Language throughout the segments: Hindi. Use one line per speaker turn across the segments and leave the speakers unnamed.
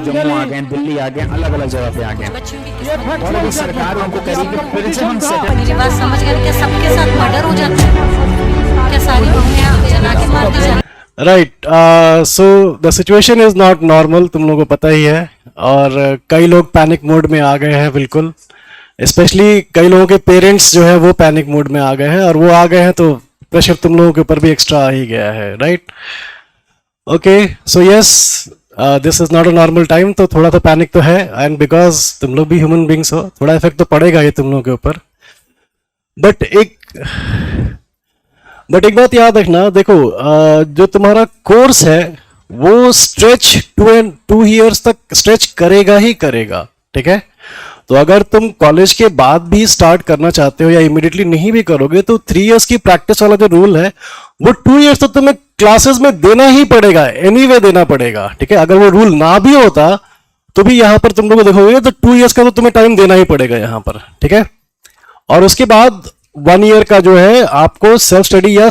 जम्मू आ गए, दिल्ली आ गए, अलग अलग जगह पे आ गए, और अभी सरकार उनको करेगी प्रिजन सेटल।
मेरी बात समझ गए? क्या सबके साथ मर्डर हो जाता है? क्या सारी बहुएं जला के मार दी जाती?
Right, so the situation is not normal, तुम लोगों को पता ही है। और कई लोग पैनिक मोड में आ गए हैं, बिल्कुल। स्पेशली कई लोगों के पेरेंट्स जो है वो पैनिक मोड में आ गए हैं, और वो आ गए हैं तो प्रेशर तुम लोगों के ऊपर भी एक्स्ट्रा आ ही गया है, right? Okay, so yes, this is not a normal time, तो थोड़ा तो पैनिक तो है, एंड बिकॉज तुम लोग भी ह्यूमन बींग्स हो, थोड़ा इफेक्ट तो पड़ेगा ये तुम लोगों के ऊपर। बट एक बात याद रखना, देखो, जो तुम्हारा कोर्स है वो स्ट्रेच 2 ईयर्स तक स्ट्रेच करेगा ही करेगा, ठीक है? तो अगर तुम कॉलेज के बाद भी स्टार्ट करना चाहते हो या इमीडिएटली नहीं भी करोगे, तो 3 इयर्स की प्रैक्टिस वाला जो रूल है वो 2 इयर्स तो तुम्हें क्लासेस में देना ही पड़ेगा, एनीवे देना पड़ेगा, ठीक है? अगर वो रूल ना भी होता तो भी यहां पर तुम लोग देखोगे तो 2 इयर्स का तो तुम्हें टाइम देना ही पड़ेगा यहां पर, ठीक है? और उसके बाद 1 ईयर का जो है आपको सेल्फ स्टडी या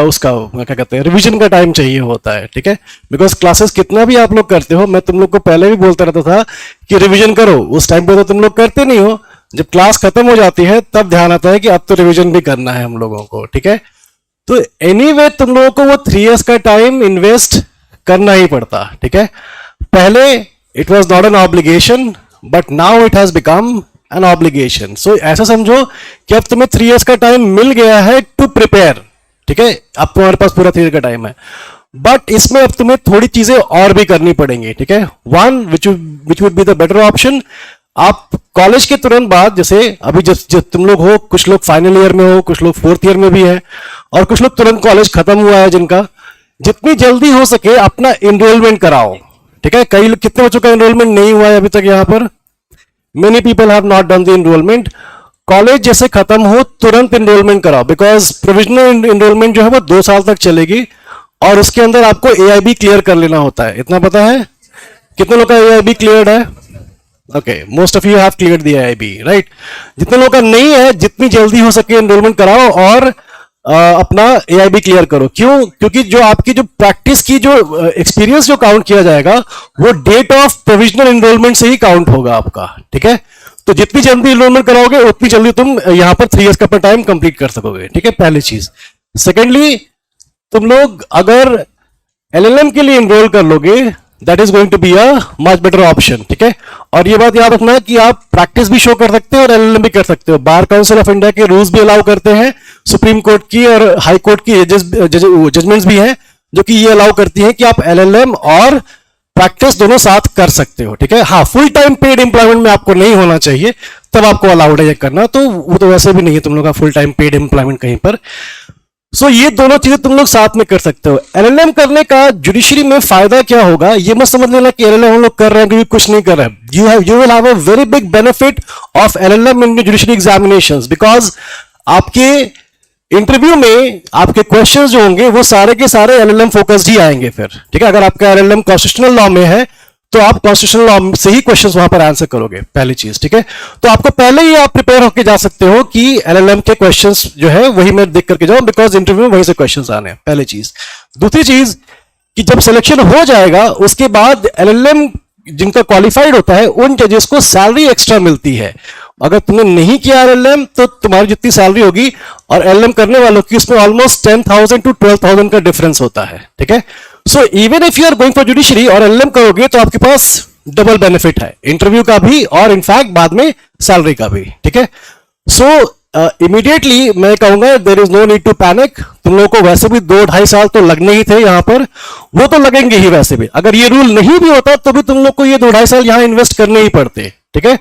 उसका क्या कहते हैं, रिवीजन का टाइम चाहिए होता है, ठीक है? बिकॉज क्लासेस कितना भी आप लोग करते हो, मैं तुम लोग को पहले भी बोलता रहता था कि रिवीजन करो, उस टाइम पे तो तुम लोग करते नहीं हो। जब क्लास खत्म हो जाती है तब ध्यान आता है कि अब तो रिवीजन भी करना है हम लोगों को, ठीक है? तो एनीवे तुम लोगों को वो 3 इयर्स का टाइम इन्वेस्ट करना ही पड़ता, ठीक है? पहले it was not an obligation, but now it has become an obligation. So ऐसा समझो कि अब तुम्हें 3 इयर्स का टाइम मिल गया है टू प्रिपेयर, ठीक है? अब तुम्हारे पास पूरा 3 ईयर का टाइम है, बट इसमें अब तुम्हें थोड़ी चीजें और भी करनी पड़ेंगी, ठीक है? One which would be the better option, आप कॉलेज के तुरंत बाद, जैसे अभी जब तुम लोग हो, कुछ लोग फाइनल ईयर में हो, कुछ लोग 4th ईयर में भी है, और कुछ लोग तुरंत कॉलेज खत्म हुआ है जिनका, जितनी जल्दी हो सके अपना एनरोलमेंट कराओ, ठीक है? कितने बच्चों का एनरोलमेंट नहीं हुआ है अभी तक यहां पर? Many people have not done the enrollment. College जैसे खत्म हो तुरंत एनरोलमेंट कराओ, बिकॉज प्रोविजनल एनरोलमेंट जो है वो 2 साल तक चलेगी, और उसके अंदर आपको AIB क्लियर कर लेना होता है। इतना पता है? कितने लोग का AIB क्लियर्ड है? Okay, most of you have cleared the AIB, right? जितने लोग का नहीं है, जितनी जल्दी हो सके एनरोलमेंट कराओ और अपना AIB क्लियर करो। क्यों? क्योंकि जो आपकी जो प्रैक्टिस की जो एक्सपीरियंस जो काउंट किया जाएगा वो डेट ऑफ प्रोविजनल एनरोलमेंट से ही काउंट होगा आपका, ठीक है? तो जितनी जल्दी एनरोलमेंट कराओगे उतनी जल्दी तुम यहां पर 3 इयर्स का टाइम कंप्लीट कर सकोगे, ठीक है? पहली चीज। सेकेंडली, तुम लोग अगर LLM के लिए एनरोल कर लोगे, that is going to be a much better option, ठीक है? और ये बात याद रखना कि आप प्रैक्टिस भी शो कर सकते हो और LLM भी कर सकते हो। बार काउंसिल ऑफ इंडिया के रूल्स भी अलाउ करते हैं, सुप्रीम कोर्ट की और हाई कोर्ट की जजमेंट्स भी हैं जो कि ये अलाउ करती हैं कि आप LLM और प्रैक्टिस दोनों साथ कर सकते हो, ठीक है? हाँ, फुल टाइम पेड एम्प्लॉयमेंट में आपको नहीं होना चाहिए, तब आपको अलाउड है ये करना, तो वो तो वैसे भी नहीं है तुम लोग का फुल टाइम पेड एम्प्लॉयमेंट कहीं पर। सो ये दोनों चीजें तुम लोग साथ में कर सकते हो। LLM करने का जुडिशरी में फायदा क्या होगा, ये मत समझ लेना कि LLM हम लोग कर रहे हैं क्योंकि कुछ नहीं कर रहे हैं। You will have a very big benefit of LLM in judiciary examinations, because आपके इंटरव्यू में आपके क्वेश्चंस जो होंगे वो सारे के सारे LLM फोकस्ड ही आएंगे फिर, ठीक है? अगर आपका LLM कॉन्स्टिट्यूशनल लॉ में है तो आप कॉन्स्टिट्यूशनल लॉ से ही क्वेश्चंस वहां पर आंसर करोगे, पहली चीज, ठीक है? तो आपको पहले ही आप प्रिपेयर होकर जा सकते हो कि LLM के क्वेश्चंस जो है वही मैं देख करके जाऊं, बिकॉज इंटरव्यू में वहीं से क्वेश्चंस आने हैं, पहली चीज। दूसरी चीज कि जब सिलेक्शन हो जाएगा उसके बाद LLM जिनका क्वालिफाइड होता है उन जजेस को सैलरी एक्स्ट्रा मिलती है। अगर तुमने नहीं किया LLM तो तुम्हारी जितनी सैलरी होगी और LLM करने वालों की उसमें ऑलमोस्ट 10,000 to 12,000 का डिफरेंस होता है, ठीक है? So even if you are going for judiciary और LLM करोगे तो आपके पास डबल बेनिफिट है, इंटरव्यू का भी और इनफैक्ट बाद में सैलरी का भी, ठीक है? सो इमीडिएटली मैं कहूंगा there is no need to panic. तुम लोगों को वैसे भी 2-2.5 साल तो लगने ही थे यहां पर, वो तो लगेंगे ही वैसे भी। अगर ये रूल नहीं भी होता तो भी तुम लोग को ये 2-2.5 साल यहां इन्वेस्ट करने ही पड़ते, ठीक है?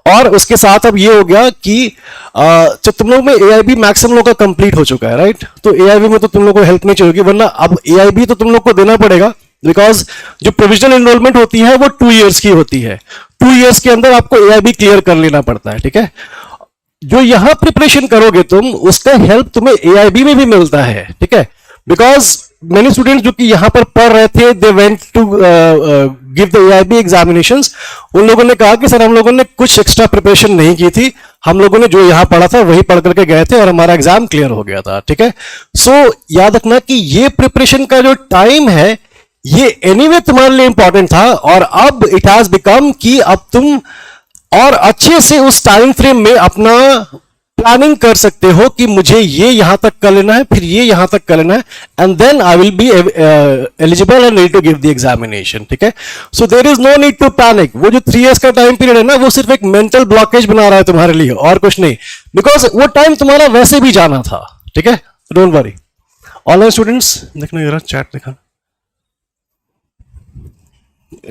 और उसके साथ अब ये हो गया कि जब तुम लोग में AIB मैक्सिमम लोग का कंप्लीट हो चुका है, राइट? तो AIB में तो तुम लोग को हेल्प नहीं चाहिए, वरना अब AIB तो तुम लोग को देना पड़ेगा, बिकॉज जो प्रोविजनल एनरोलमेंट होती है वो 2 इयर्स की होती है। 2 इयर्स के अंदर आपको AIB क्लियर कर लेना पड़ता है, ठीक है? जो यहां प्रिपरेशन करोगे तुम, उसका हेल्प तुम्हें AIB में भी मिलता है, ठीक है? बिकॉज मेनी स्टूडेंट्स जो कि यहां पर पढ़ रहे थे, they went to give the AIB examinations, उन लोगों ने कहा कि सर हम लोगों ने कुछ एक्स्ट्रा प्रिपरेशन नहीं की थी, हम लोगों ने जो यहां पढ़ा था वही पढ़ करके गए थे और हमारा एग्जाम क्लियर हो गया था, ठीक है? सो याद रखना कि ये प्रिपरेशन का जो टाइम है ये एनीवे तुम्हारे लिए इंपॉर्टेंट था, और अब इट हैज बिकम कि अब तुम और अच्छे से उस टाइम फ्रेम में अपना प्लानिंग कर सकते हो कि मुझे ये यहां तक कर लेना है, फिर ये यहां तक कर लेना है, and then I will be eligible and ready to give the examination. ठीक है, so there is no need to panic. वो जो 3 इयर्स का टाइम पीरियड है ना, वो सिर्फ एक मेंटल ब्लॉकेज बना रहा है तुम्हारे लिए, और कुछ नहीं, बिकॉज वो टाइम तुम्हारा वैसे भी जाना था. ठीक है, डोंट वरी. ऑनलाइन स्टूडेंट्स देखना जरा चैट दिखा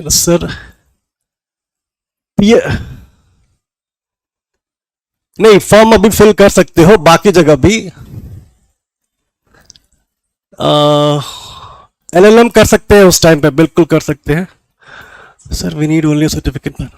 सर. ये नहीं, फॉर्म अभी फिल कर सकते हो, बाकी जगह भी एलएलएम कर सकते हैं उस टाइम पे, बिल्कुल कर सकते हैं. Sir we need only certificate.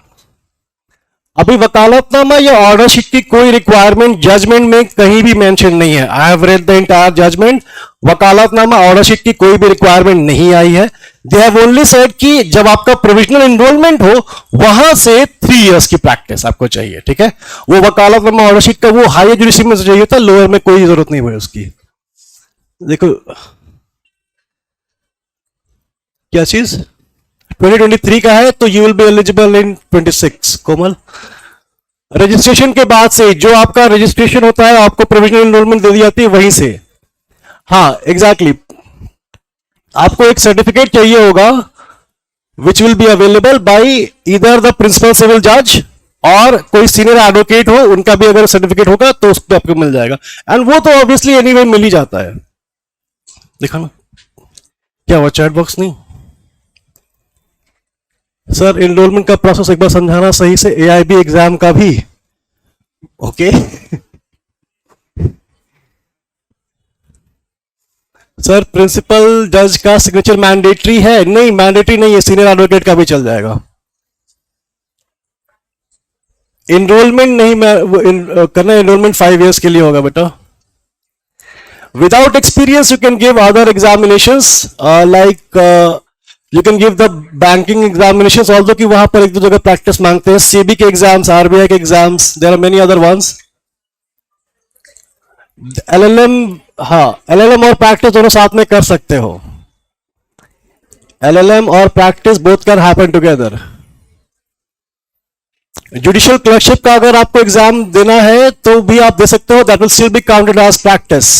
अभी वकालतनामा या ऑर्डर शीट की कोई रिक्वायरमेंट जजमेंट में कहीं भी मेंशन नहीं है. I have read the entire judgment. वकालतनामा ऑर्डर शीट की कोई भी रिक्वायरमेंट नहीं आई है. दे हैव ओनली सेड कि जब आपका प्रोविजनल एनरोलमेंट हो वहां से 3 इयर्स की प्रैक्टिस आपको चाहिए. ठीक है, वो वकालतनामा ऑर्डर शीट का वो हायर जुडिशरी में चाहिए था, लोअर में कोई जरूरत नहीं हुई उसकी. देखो क्या चीज 2023 का है, तो you will be eligible in 26. Komal, registration के बाद से जो आपका रजिस्ट्रेशन होता है, आपको प्रोविजनल एनरोलमेंट दे दी जाती है वहीं से. हाँ एग्जैक्टली, आपको एक सर्टिफिकेट चाहिए होगा which will be available by either the principal civil जज और कोई सीनियर एडवोकेट हो, उनका भी अगर सर्टिफिकेट होगा तो उस पर आपको मिल जाएगा. एंड वो तो ऑब्वियसली एनीवे मिल ही जाता है. देखा ना क्या हुआ, चैट बॉक्स नहीं. सर एनरोलमेंट का प्रोसेस एक बार समझाना सही से, एआईबी एग्जाम का भी. ओके सर प्रिंसिपल जज का सिग्नेचर मैंडेटरी है? नहीं, मैंडेटरी नहीं है, सीनियर एडवोकेट का भी चल जाएगा. एनरोलमेंट नहीं करना, एनरोलमेंट 5 इयर्स के लिए होगा बेटा. Without experience you can give other examinations like you can give the banking examinations, although कि वहां पर एक दो जगह प्रैक्टिस मांगते हैं. सीबी के एग्जाम्स, आरबीआई के exams, there are many other ones. LLM, हाँ एलएलएम और प्रैक्टिस दोनों साथ में कर सकते हो. एलएलएम और practice both can happen together. Judicial clerkship का अगर आपको एग्जाम देना है तो भी आप दे सकते हो, that will still be counted as practice.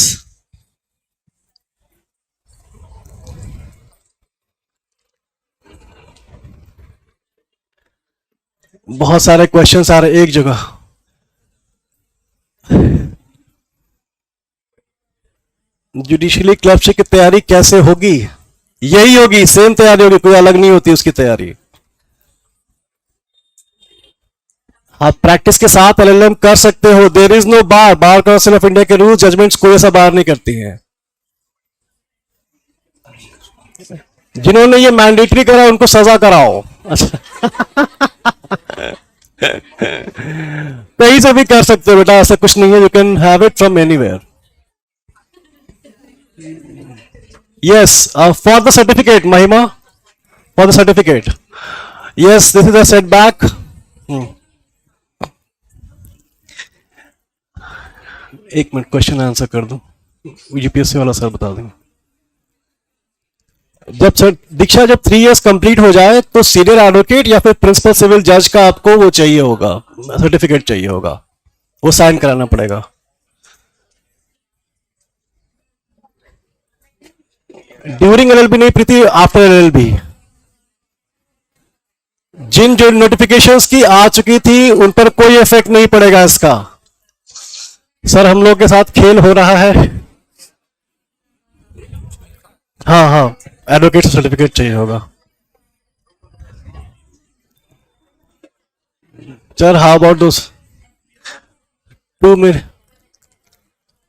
बहुत सारे क्वेश्चंस आ रहे एक जगह. जुडिशियली क्लर्कशिप की तैयारी कैसे होगी? यही होगी, सेम तैयारी होगी, कोई अलग नहीं होती उसकी तैयारी. आप प्रैक्टिस के साथ एलएलएम कर सकते हो. There is no bar. Bar council of India के रूल जजमेंट्स कोई ऐसा बार नहीं करती हैं. जिन्होंने ये मैंडेटरी करा उनको सजा कराओ. अच्छा कहीं से भी कर सकते हो बेटा, ऐसा कुछ नहीं है. You can have it from anywhere. Yes, for the certificate, Mahima, for the certificate. Yes, this is a setback. एक मिनट क्वेश्चन आंसर कर दूं, यूपीएससी वाला सर बता देंगे. जब सर दीक्षा जब 3 इयर्स कंप्लीट हो जाए तो सीनियर एडवोकेट या फिर प्रिंसिपल सिविल जज का आपको वो चाहिए होगा, सर्टिफिकेट चाहिए होगा, वो साइन कराना पड़ेगा. ड्यूरिंग एलएलबी नहीं प्रीति, आफ्टर एलएलबी. जिन जो नोटिफिकेशंस की आ चुकी थी उन पर कोई इफेक्ट नहीं पड़ेगा इसका. सर हम लोग के साथ खेल हो रहा है. हाँ हाँ, एडवोकेट सर्टिफिकेट चाहिए होगा. Sir how about those 2 minute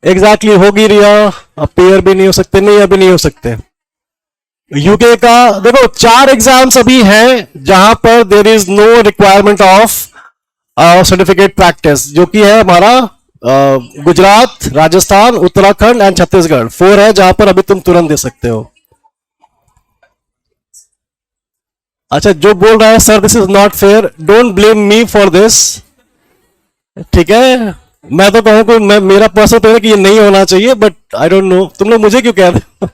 exactly होगी रिया. अब पेयर भी नहीं हो सकते, नहीं अभी नहीं हो सकते. यूके का देखो 4 एग्जाम्स अभी हैं जहां पर there is no requirement of certificate practice, जो कि है हमारा गुजरात, राजस्थान, उत्तराखंड एंड छत्तीसगढ़. 4 है जहां पर अभी तुम तुरंत दे सकते हो. अच्छा, जो बोल रहा है sir this is not fair, don't blame me for this. ठीक है, मैं तो कहूं कि मेरा पर्सनल तो है कि ये नहीं होना चाहिए, बट आई डोंट नो तुम लोग मुझे क्यों कह रहे हो.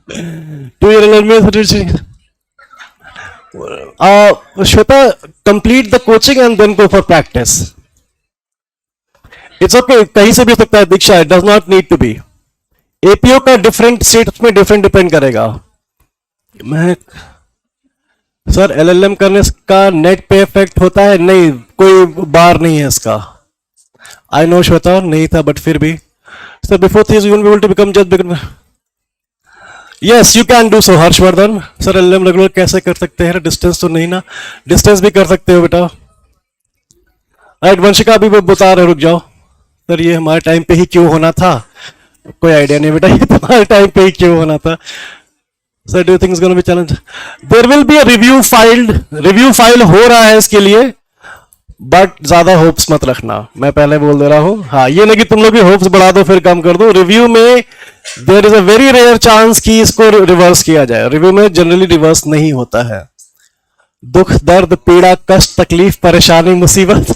2 year LLM. Shweta, complete the coaching and then go for practice. It's okay, कहीं से भी हो सकता है दीक्षा, it does not need to be. APO का डिफरेंट स्टेट्स में डिफरेंट डिपेंड करेगा. मैं सर LLM करने का नेट पे इफेक्ट होता है? नहीं, कोई बार नहीं है इसका. आई नो श्वेता नहीं था, बट फिर भी sir before this you will be able to become जज. Yes you can do so. Harshvardhan sir LLM regular कैसे कर सकते हैं? डिस्टेंस तो नहीं ना? डिस्टेंस भी कर सकते हो बेटा. राइट, वंशिका भी बता रहे, रुक जाओ सर ये हमारे टाइम पे ही क्यों होना था? कोई आइडिया नहीं बेटा, ये तुम्हारे टाइम पे ही क्यों होना था. Sir do you think it's gonna be challenge? There will be a review file हो रहा है इसके लिए, बट ज्यादा होप्स मत रखना, मैं पहले बोल दे रहा हूं. हाँ, ये नहीं कि तुम लोग भी होप्स बढ़ा दो फिर काम कर दो. रिव्यू में there is a very rare chance कि इसको रिवर्स किया जाए. रिव्यू में जनरली रिवर्स नहीं होता है. दुख, दर्द, पीड़ा, कष्ट, तकलीफ, परेशानी, मुसीबत,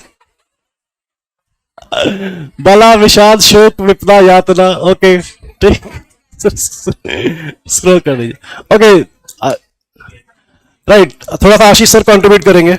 बला, विषाद, शोक, विपदा, यातना. ओके ठीक, स्क्रॉल कर दीजिए. ओके राइट, थोड़ा सा आशीष सर कंट्रीब्यूट करेंगे.